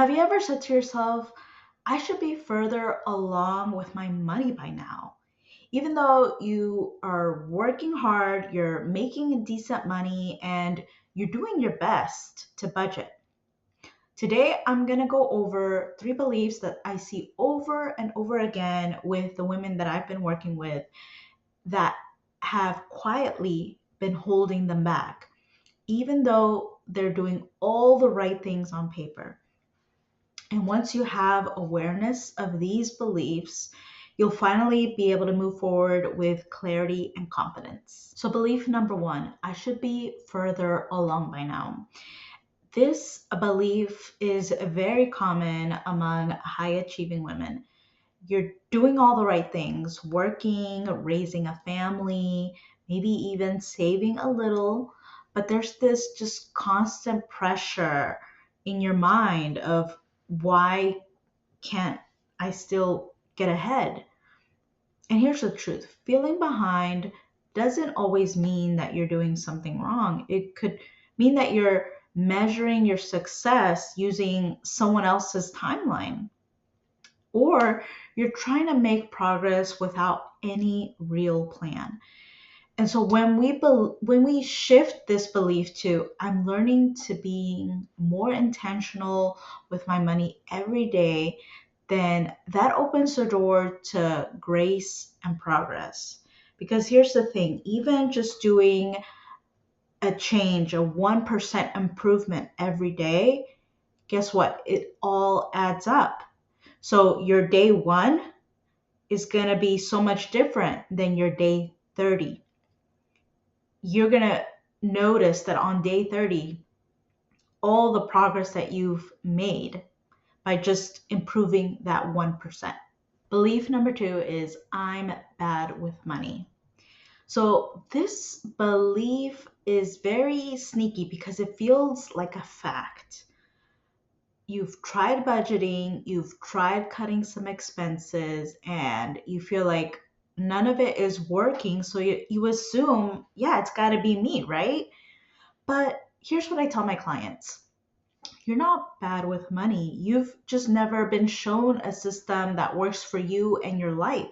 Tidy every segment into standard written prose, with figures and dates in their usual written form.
Have you ever said to yourself, I should be further along with my money by now? Even though you are working hard, you're making decent money, and you're doing your best to budget. Today, I'm going to go over three beliefs that I see over and over again with the women that I've been working with that have quietly been holding them back, even though they're doing all the right things on paper. And once you have awareness of these beliefs, you'll finally be able to move forward with clarity and confidence. So, belief number one, I should be further along by now. This belief is very common among high achieving women. You're doing all the right things, working, raising a family, maybe even saving a little, but there's this just constant pressure in your mind of why can't I still get ahead? And here's the truth, feeling behind doesn't always mean that you're doing something wrong. It could mean that you're measuring your success using someone else's timeline, or you're trying to make progress without any real plan. And so when we shift this belief to I'm learning to be more intentional with my money every day, then that opens the door to grace and progress. Because here's the thing, even just doing a change, a 1% improvement every day, guess what? It all adds up. So your day 1 is going to be so much different than your day 30. You're going to notice that on day 30, all the progress that you've made by just improving that 1%. Belief number two is I'm bad with money. So, this belief is very sneaky because it feels like a fact. You've tried budgeting, you've tried cutting some expenses, and you feel like none of it is working. So, you assume, yeah, it's got to be me, right? But here's what I tell my clients, you're not bad with money. You've just never been shown a system that works for you and your life.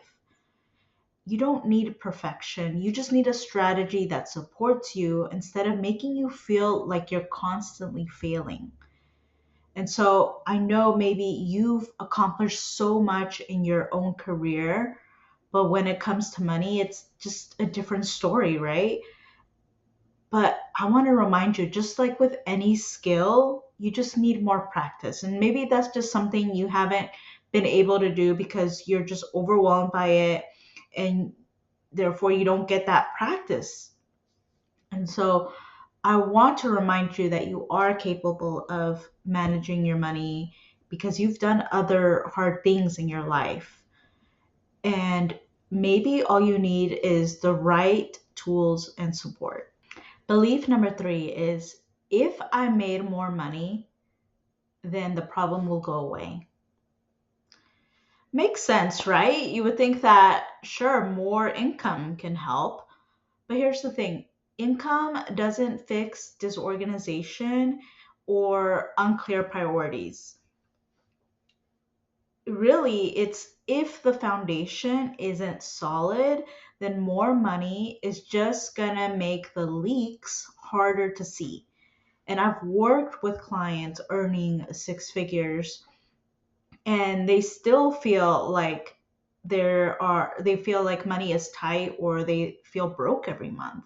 You don't need perfection. You just need a strategy that supports you instead of making you feel like you're constantly failing. And so I know maybe you've accomplished so much in your own career, but when it comes to money, it's just a different story, right? But I want to remind you, just like with any skill, you just need more practice. And maybe that's just something you haven't been able to do because you're just overwhelmed by it and therefore you don't get that practice. And so I want to remind you that you are capable of managing your money because you've done other hard things in your life. And maybe all you need is the right tools and support. Belief number three is if I made more money, then the problem will go away. Makes sense, right? You would think that, sure, more income can help. But here's the thing, income doesn't fix disorganization or unclear priorities. Really, it's if the foundation isn't solid, then more money is just gonna make the leaks harder to see. And I've worked with clients earning six figures and they still feel like they feel like money is tight or they feel broke every month.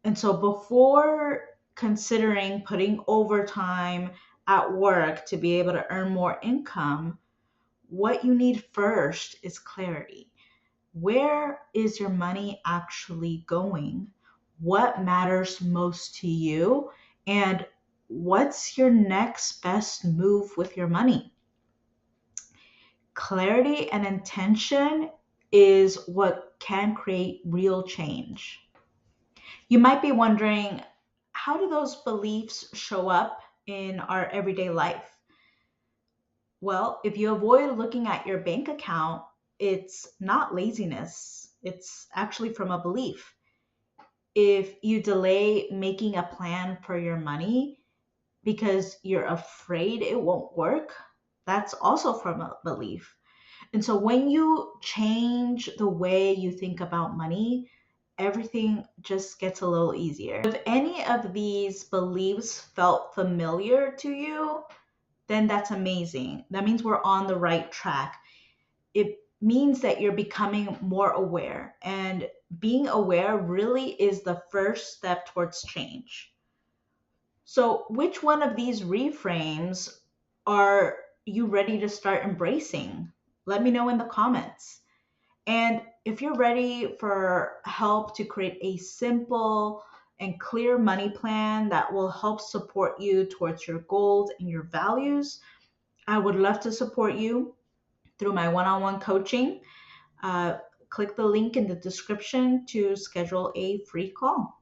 And so before considering putting overtime at work to be able to earn more income, what you need first is clarity. Where is your money actually going? What matters most to you? And what's your next best move with your money? Clarity and intention is what can create real change. You might be wondering, how do those beliefs show up in our everyday life? Well, if you avoid looking at your bank account, it's not laziness, it's actually from a belief. If you delay making a plan for your money, because you're afraid it won't work, that's also from a belief. And so when you change the way you think about money, everything just gets a little easier. If any of these beliefs felt familiar to you, then that's amazing. That means we're on the right track. It means that you're becoming more aware, and being aware really is the first step towards change. So, which one of these reframes are you ready to start embracing? Let me know in the comments. And if you're ready for help to create a simple and clear money plan that will help support you towards your goals and your values, I would love to support you through my one on one coaching. Uh, Click the link in the description to schedule a free call.